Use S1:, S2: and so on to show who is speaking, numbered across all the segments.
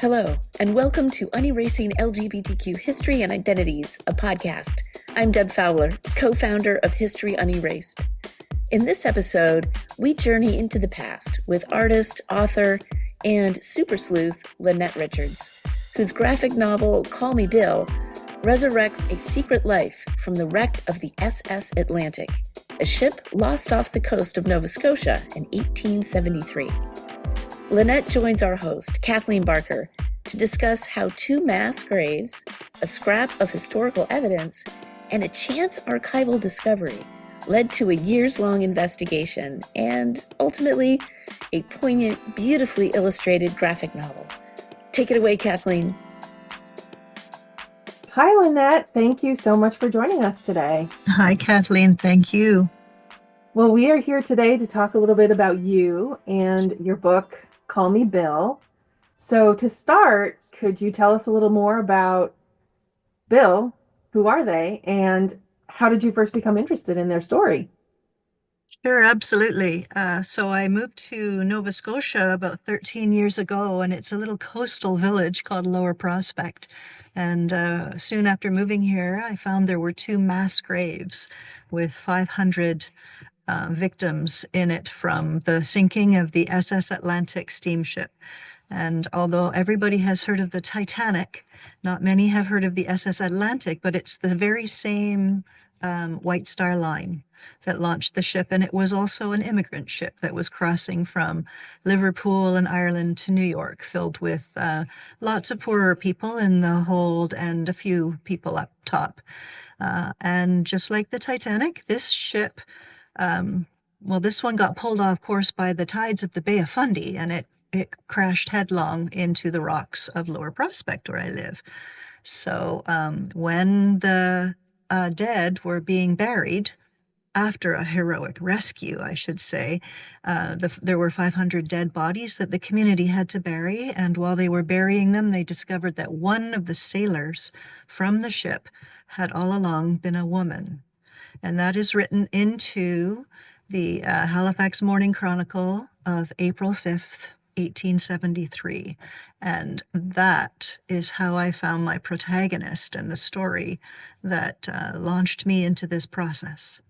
S1: Hello, and welcome to Unerasing LGBTQ History and Identities, a podcast. I'm Deb Fowler, co-founder of History Unerased. In this episode, we journey into the past with artist, author, and super sleuth Lynette Richards, whose graphic novel, Call Me Bill, resurrects a secret life from the wreck of the SS Atlantic, a ship lost off the coast of Nova Scotia in 1873. Lynette joins our host, Kathleen Barker, to discuss how two mass graves, a scrap of historical evidence, and a chance archival discovery led to a years-long investigation and, ultimately, a poignant, beautifully illustrated graphic novel. Take it away, Kathleen.
S2: Hi, Lynette. Thank you so much for joining us today.
S3: Hi, Kathleen. Thank you.
S2: Well, we are here today to talk a little bit about you and your book, Call Me Bill. So to start, could you tell us a little more about Bill? Who are they? And how did you first become interested in their story?
S3: Sure, absolutely. So I moved to Nova Scotia about 13 years ago, and it's a little coastal village called Lower Prospect. And soon after moving here, I found there were two mass graves with 500 victims in it from the sinking of the SS Atlantic steamship. And although everybody has heard of the Titanic, not many have heard of the SS Atlantic, but it's the very same White Star Line that launched the ship. And it was also an immigrant ship that was crossing from Liverpool and Ireland to New York, filled with lots of poorer people in the hold and a few people up top. And just like the Titanic, this ship, this one got pulled off course by the tides of the Bay of Fundy, and it crashed headlong into the rocks of Lower Prospect, where I live. So when the dead were being buried, after a heroic rescue, I should say, there were 500 dead bodies that the community had to bury. And while they were burying them, they discovered that one of the sailors from the ship had all along been a woman. And that is written into the Halifax Morning Chronicle of April 5th, 1873. And that is how I found my protagonist and the story that launched me into this process.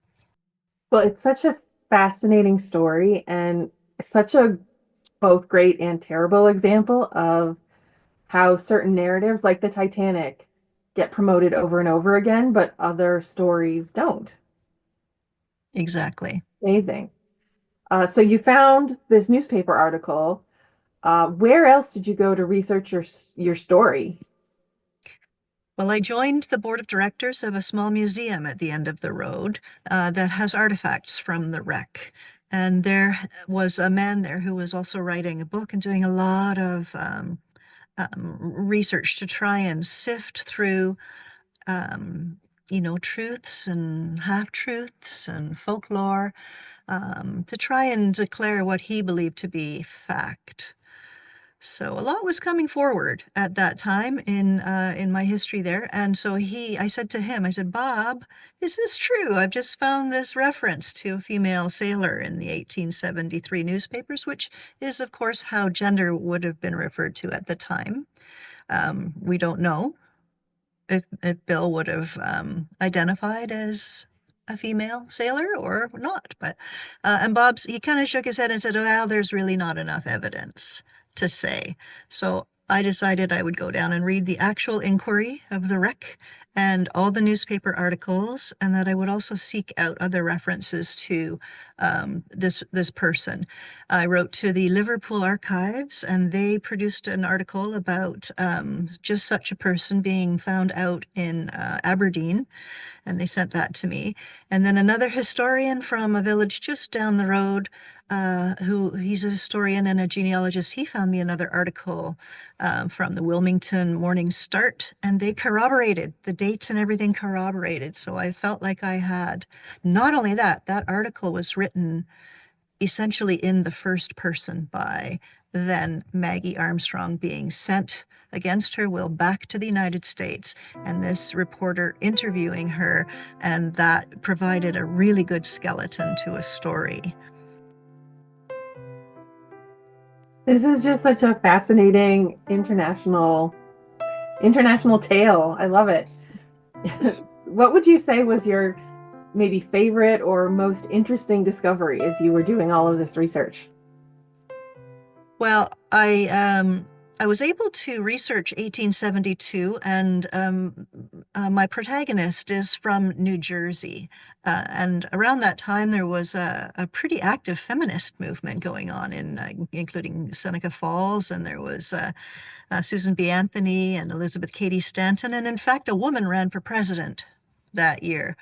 S2: Well, it's such a fascinating story and such a both great and terrible example of how certain narratives, like the Titanic, get promoted over and over again, but other stories don't.
S3: Exactly.
S2: Amazing. So you found this newspaper article. Where else did you go to research your story?
S3: Well, I joined the board of directors of a small museum at the end of the road that has artifacts from the wreck. And there was a man there who was also writing a book and doing a lot of research to try and sift through truths and half-truths and folklore to try and declare what he believed to be fact. So a lot was coming forward at that time in my history there. And so I said to him, Bob, is this true? I've just found this reference to a female sailor in the 1873 newspapers, which is, of course, how gender would have been referred to at the time. We don't know if Bill would have identified as a female sailor or not. But and he kind of shook his head and said, well, there's really not enough evidence to say. So I decided I would go down and read the actual inquiry of the wreck and all the newspaper articles, and that I would also seek out other references to this person. I wrote to the Liverpool archives, and they produced an article about just such a person being found out in Aberdeen, and they sent that to me. And then another historian from a village just down the road, he's a historian and a genealogist, he found me another article from the Wilmington Morning Start, and they corroborated the dates and everything corroborated. So I felt like I had, not only that article was written essentially in the first person by then Maggie Armstrong, being sent against her will back to the United States, and this reporter interviewing her, and that provided a really good skeleton to a story.
S2: This is just such a fascinating international tale. I love it. What would you say was your maybe favorite or most interesting discovery as you were doing all of this research?
S3: Well, I was able to research 1872, and my protagonist is from New Jersey. And around that time, there was a pretty active feminist movement going on, including Seneca Falls, and there was Susan B. Anthony and Elizabeth Cady Stanton, and in fact, a woman ran for president that year.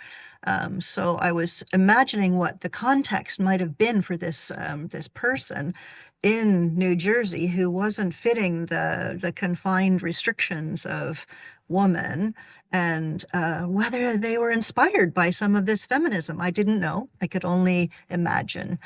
S3: So I was imagining what the context might have been for this person in New Jersey who wasn't fitting the confined restrictions of woman, and whether they were inspired by some of this feminism. I didn't know. I could only imagine.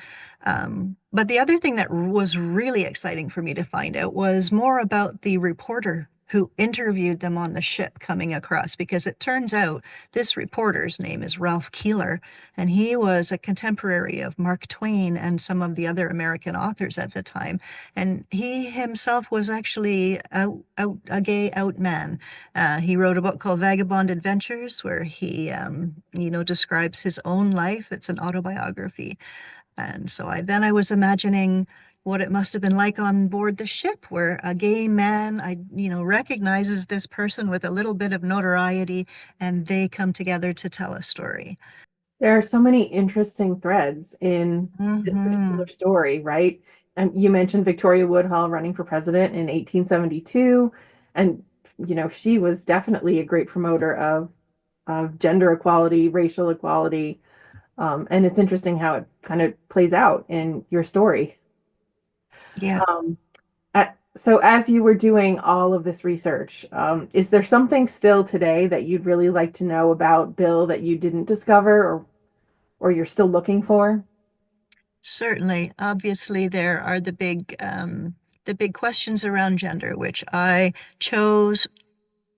S3: But the other thing that was really exciting for me to find out was more about the reporter who interviewed them on the ship coming across, because it turns out this reporter's name is Ralph Keeler, and he was a contemporary of Mark Twain and some of the other American authors at the time. And he himself was actually a gay out man. He wrote a book called Vagabond Adventures, where he, describes his own life. It's an autobiography. And so I was imagining what it must have been like on board the ship, where a gay man, recognizes this person with a little bit of notoriety, and they come together to tell a story.
S2: There are so many interesting threads in this
S3: Hmm.
S2: particular story, right? And you mentioned Victoria Woodhull running for president in 1872, and she was definitely a great promoter of gender equality, racial equality, and it's interesting how it kind of plays out in your story.
S3: Yeah.
S2: Um, so, as you were doing all of this research, is there something still today that you'd really like to know about Bill that you didn't discover, or you're still looking for?
S3: Certainly. Obviously, there are the big questions around gender, which I chose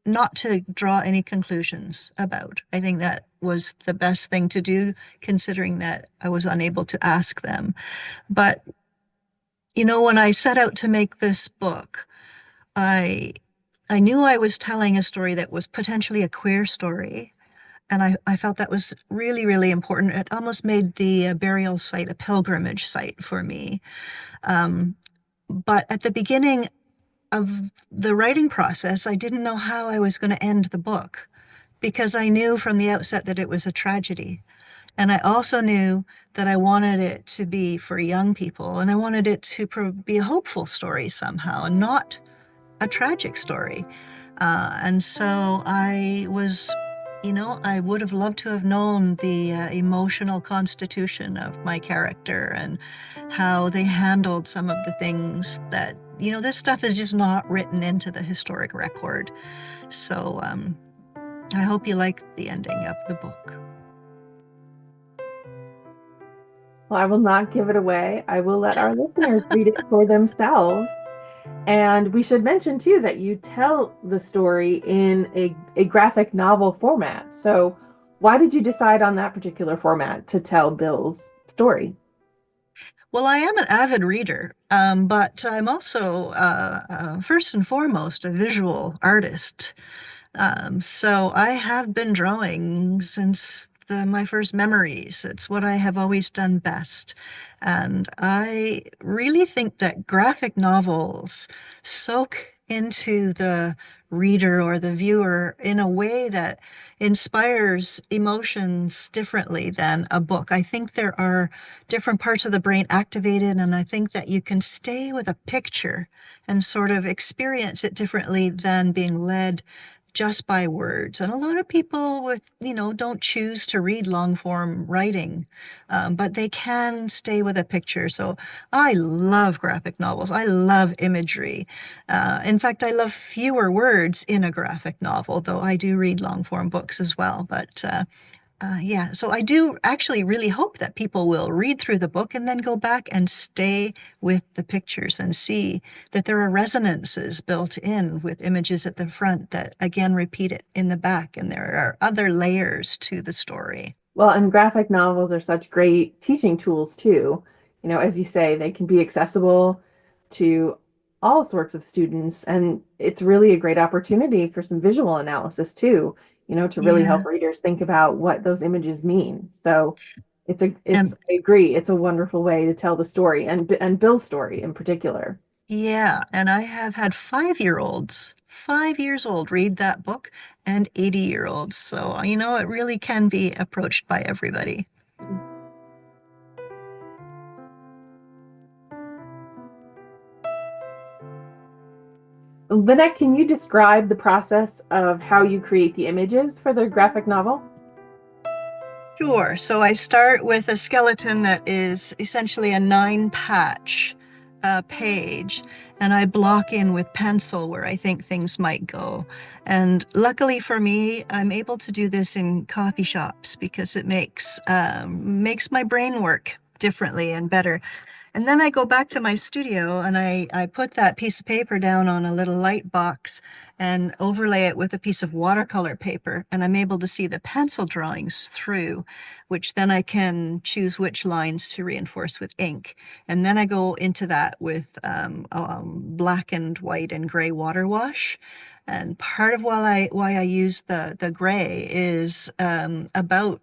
S3: not to draw any conclusions about. I think that was the best thing to do, considering that I was unable to ask them. But, when I set out to make this book, I I knew I was telling a story that was potentially a queer story. And I felt that was really, really important. It almost made the burial site a pilgrimage site for me. Um, but at the beginning of the writing process, I didn't know how I was going to end the book, because I knew from the outset that it was a tragedy. And I also knew that I wanted it to be for young people, and I wanted it to be a hopeful story somehow, and not a tragic story. And so I would have loved to have known the emotional constitution of my character, and how they handled some of the things that, this stuff is just not written into the historic record. So I hope you like the ending of the book.
S2: Well, I will not give it away. I will let our listeners read it for themselves. And we should mention too that you tell the story in a graphic novel format. So, why did you decide on that particular format to tell Bill's story?
S3: Well, I am an avid reader, but I'm also, first and foremost, a visual artist. So I have been drawing since my first memories. It's what I have always done best. And I really think that graphic novels soak into the reader or the viewer in a way that inspires emotions differently than a book. I think there are different parts of the brain activated, and I think that you can stay with a picture and sort of experience it differently than being led just by words. And a lot of people don't choose to read long form writing, but they can stay with a picture. So I love graphic novels. I love imagery. In fact, I love fewer words in a graphic novel, though I do read long form books as well. But yeah, so I do actually really hope that people will read through the book and then go back and stay with the pictures and see that there are resonances built in with images at the front that again repeat it in the back, and there are other layers to the story.
S2: Well, and graphic novels are such great teaching tools too. As you say, they can be accessible to all sorts of students, and it's really a great opportunity for some visual analysis too, to really
S3: Yeah.
S2: help readers think about what those images mean. So
S3: And
S2: I agree, it's a wonderful way to tell the story, and Bill's story in particular.
S3: yeah, and I have had 5-year-olds, 5 years old, read that book, and 80-year-olds. So, it really can be approached by everybody.
S2: Lynette, can you describe the process of how you create the images for the graphic novel?
S3: Sure. So I start with a skeleton that is essentially a 9-patch page, and I block in with pencil where I think things might go. And luckily for me, I'm able to do this in coffee shops because it makes my brain work differently and better. And then I go back to my studio and I put that piece of paper down on a little light box and overlay it with a piece of watercolor paper. And I'm able to see the pencil drawings through, which then I can choose which lines to reinforce with ink. And then I go into that with black and white and gray water wash. And part of why I use the gray is about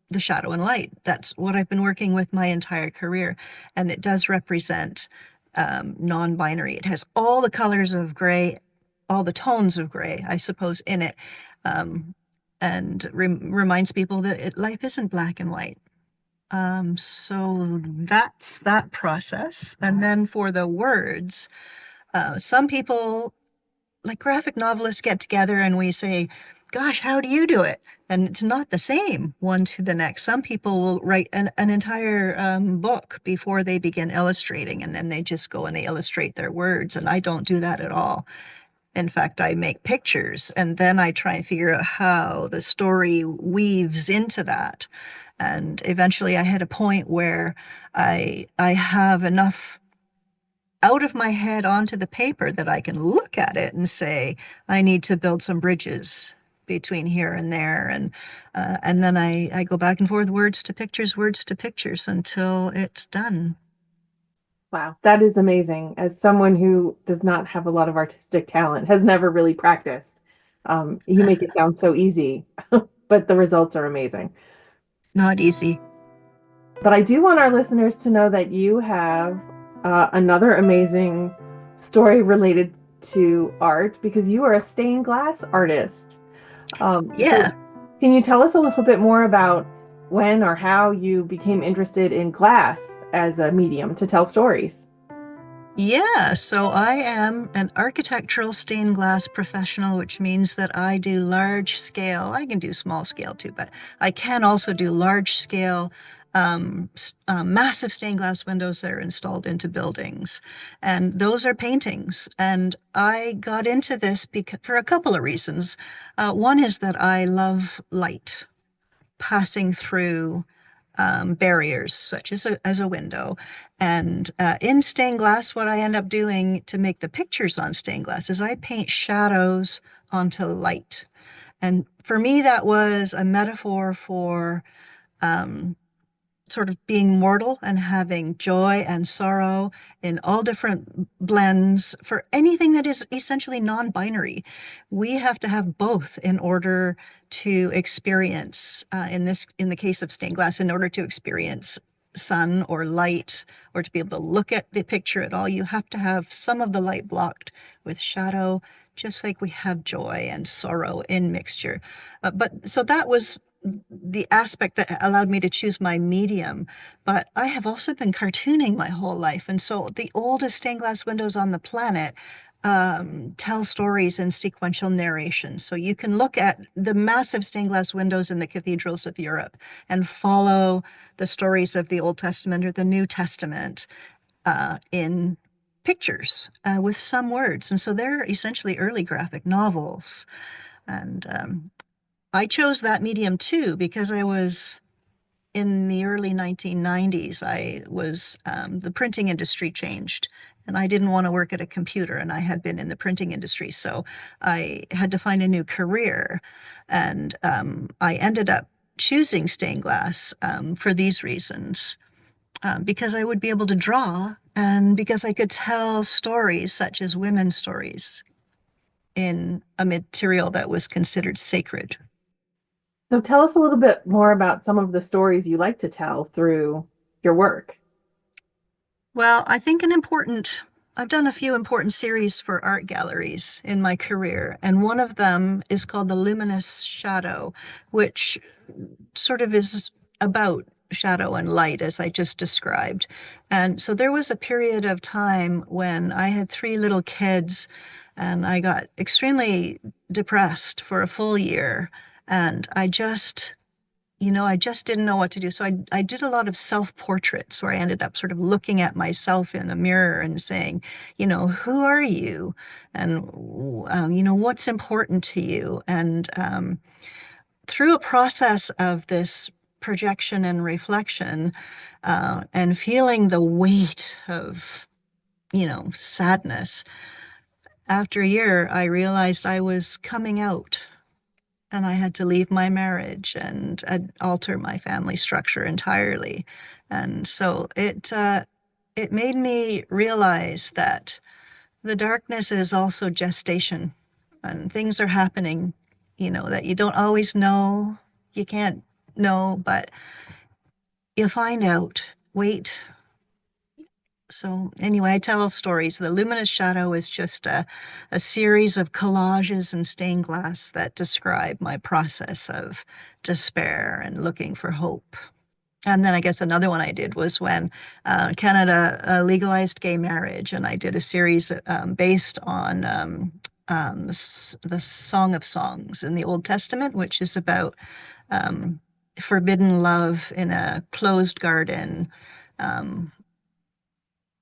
S3: the shadow and light. That's what I've been working with my entire career. And it does represent non-binary. It has all the colors of gray, all the tones of gray, I suppose, in it. Um, and reminds people that life isn't black and white. So that's that process. And then for the words, some people like graphic novelists get together and we say, gosh, how do you do it? And it's not the same one to the next. Some people will write an entire book before they begin illustrating, and then they just go and they illustrate their words. And I don't do that at all. In fact, I make pictures and then I try and figure out how the story weaves into that. And eventually I hit a point where I have enough out of my head onto the paper that I can look at it and say, I need to build some bridges between here and there. And then I go back and forth, words to pictures until it's done.
S2: Wow, that is amazing. As someone who does not have a lot of artistic talent, has never really practiced, you make it sound so easy, but the results are amazing.
S3: Not easy.
S2: But I do want our listeners to know that you have another amazing story related to art because you are a stained glass artist. So
S3: Yeah.
S2: can you tell us a little bit more about when or how you became interested in glass as a medium to tell stories?
S3: Yeah, so I am an architectural stained glass professional, which means that I do large scale. I can do small scale too, but I can also do large scale, massive stained glass windows that are installed into buildings. And those are paintings. And I got into this because, for a couple of reasons. One is that I love light passing through barriers, such as a window. And in stained glass, what I end up doing to make the pictures on stained glass is I paint shadows onto light. And for me, that was a metaphor for um, sort of being mortal and having joy and sorrow in all different blends for anything that is essentially non-binary. We have to have both in order to experience, in the case of stained glass, in order to experience sun or light or to be able to look at the picture at all, you have to have some of the light blocked with shadow, just like we have joy and sorrow in mixture. But so that was the aspect that allowed me to choose my medium. But I have also been cartooning my whole life. And so the oldest stained glass windows on the planet tell stories in sequential narration. So you can look at the massive stained glass windows in the cathedrals of Europe and follow the stories of the Old Testament or the New Testament in pictures with some words. And so they're essentially early graphic novels. And I chose that medium too because I was in the early 1990s. The printing industry changed and I didn't want to work at a computer and I had been in the printing industry. So I had to find a new career. And I ended up choosing stained glass for these reasons. because I would be able to draw and because I could tell stories such as women's stories in a material that was considered sacred.
S2: So tell us a little bit more about some of the stories you like to tell through your work.
S3: Well, I think I've done a few important series for art galleries in my career, and one of them is called The Luminous Shadow, which sort of is about shadow and light, as I just described. And so there was a period of time when I had three little kids, and I got extremely depressed for a full year. And I just didn't know what to do. So I did a lot of self-portraits where I ended up sort of looking at myself in the mirror and saying, who are you? And, what's important to you? And through a process of this projection and reflection, and feeling the weight of, sadness, after a year, I realized I was coming out and I had to leave my marriage and alter my family structure entirely. And so it made me realize that the darkness is also gestation, and things are happening, that you don't always know, you can't know, but you'll find out. Wait. So anyway, I tell stories. The Luminous Shadow is just a series of collages and stained glass that describe my process of despair and looking for hope. And then I guess another one I did was when Canada legalized gay marriage, and I did a series based on the Song of Songs in the Old Testament, which is about forbidden love in a closed garden.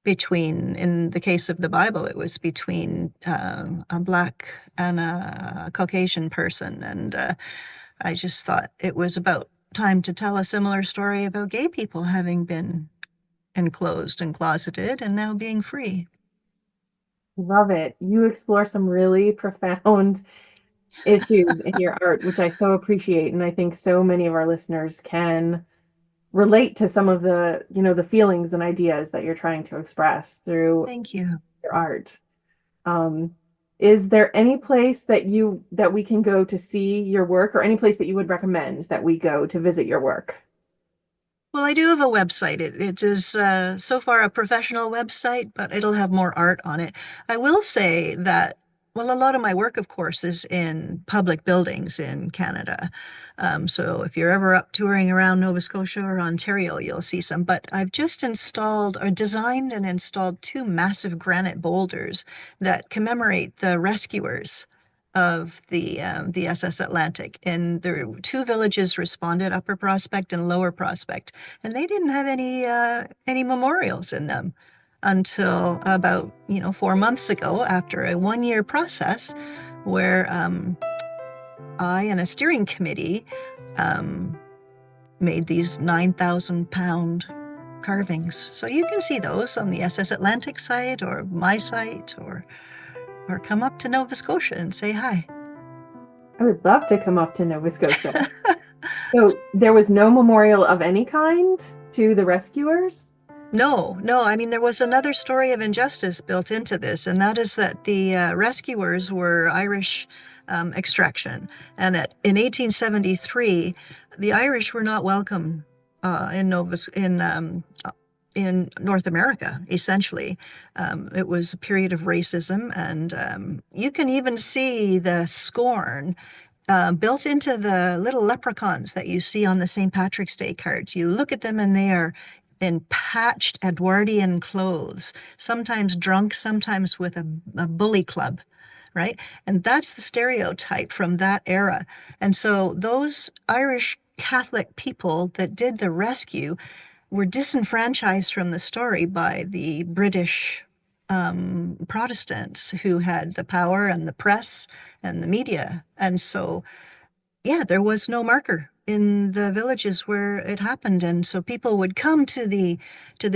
S3: In the case of the Bible, it was between a Black and a Caucasian person. And I just thought it was about time to tell a similar story about gay people having been enclosed and closeted and now being free.
S2: Love it. You explore some really profound issues in your art, which I so appreciate. And I think so many of our listeners can relate to some of the feelings and ideas that you're trying to express through
S3: Thank you.
S2: your art. Is there any place that we can go to see your work, or any place that you would recommend that we go to visit your work?
S3: Well, I do have a website. It is so far a professional website, but it'll have more art on it. I will say that, well, a lot of my work, of course, is in public buildings in Canada. So if you're ever up touring around Nova Scotia or Ontario, you'll see some. But I've just designed and installed two massive granite boulders that commemorate the rescuers of the SS Atlantic. And there were two villages responded, Upper Prospect and Lower Prospect, and they didn't have any memorials in them until about 4 months ago, after a 1 year process where I and a steering committee made these 9,000-pound carvings. So you can see those on the SS Atlantic site or my site, or come up to Nova Scotia and say hi.
S2: I would love to come up to Nova Scotia. So there was no memorial of any kind to the rescuers?
S3: No. I mean, there was another story of injustice built into this, and that is that the rescuers were Irish extraction. And in 1873, the Irish were not welcome in North America, essentially. It was a period of racism, and you can even see the scorn built into the little leprechauns that you see on the St. Patrick's Day cards. You look at them and they are in patched Edwardian clothes, sometimes drunk, sometimes with a bully club, right? And that's the stereotype from that era. And so those Irish Catholic people that did the rescue were disenfranchised from the story by the British Protestants who had the power and the press and the media. And so, yeah, there was no marker in the villages where it happened. And so people would come to the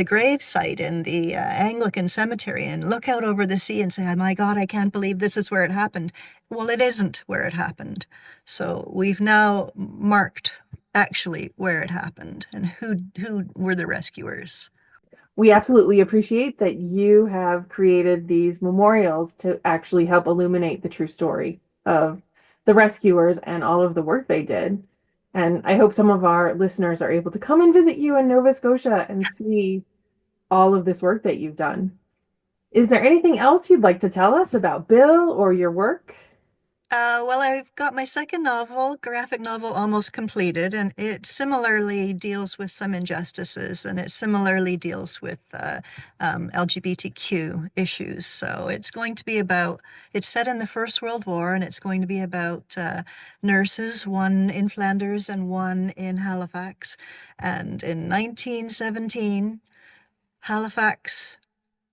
S3: grave site in the Anglican cemetery and look out over the sea and say, oh my God, I can't believe this is where it happened. Well, it isn't where it happened. So we've now marked actually where it happened and who were the rescuers.
S2: We absolutely appreciate that you have created these memorials to actually help illuminate the true story of the rescuers and all of the work they did. And I hope some of our listeners are able to come and visit you in Nova Scotia and see all of this work that you've done. Is there anything else you'd like to tell us about Bill or your work?
S3: Well, I've got my second novel, graphic novel, almost completed, and it similarly deals with some injustices, and it similarly deals with LGBTQ issues. So it's going to be it's set in the First World War, and it's going to be about nurses, one in Flanders and one in Halifax. And in 1917, Halifax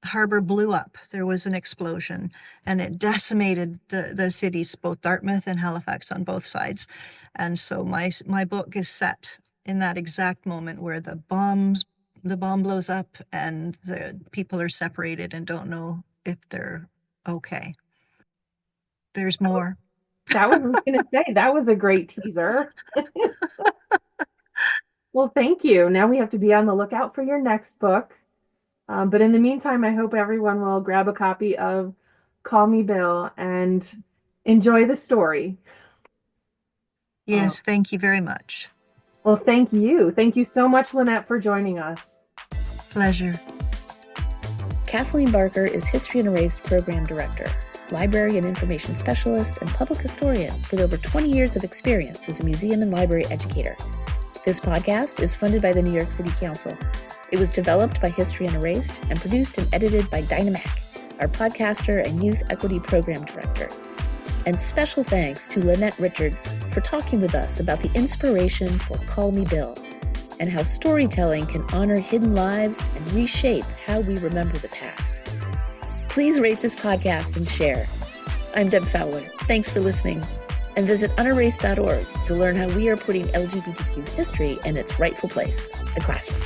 S3: harbor blew up. There was an explosion, and it decimated the cities, both Dartmouth and Halifax, on both sides. And so my book is set in that exact moment where the bomb blows up and the people are separated and don't know if they're okay. There's more.
S2: That was, I was going to say, that was a great teaser. Well, thank you. Now we have to be on the lookout for your next book. But in the meantime, I hope everyone will grab a copy of Call Me Bill and enjoy the story.
S3: Yes, thank you very much.
S2: Well, thank you. Thank you so much, Lynette, for joining us.
S3: Pleasure.
S1: Kathleen Barker is History and Erased Program Director, Library and Information Specialist, and Public Historian with over 20 years of experience as a museum and library educator. This podcast is funded by the New York City Council. It was developed by History and Erased and produced and edited by Dinah Mack, our podcaster and Youth Equity Program Director. And special thanks to Lynette Richards for talking with us about the inspiration for Call Me Bill and how storytelling can honor hidden lives and reshape how we remember the past. Please rate this podcast and share. I'm Deb Fowler. Thanks for listening. And visit unerased.org to learn how we are putting LGBTQ history in its rightful place, the classroom.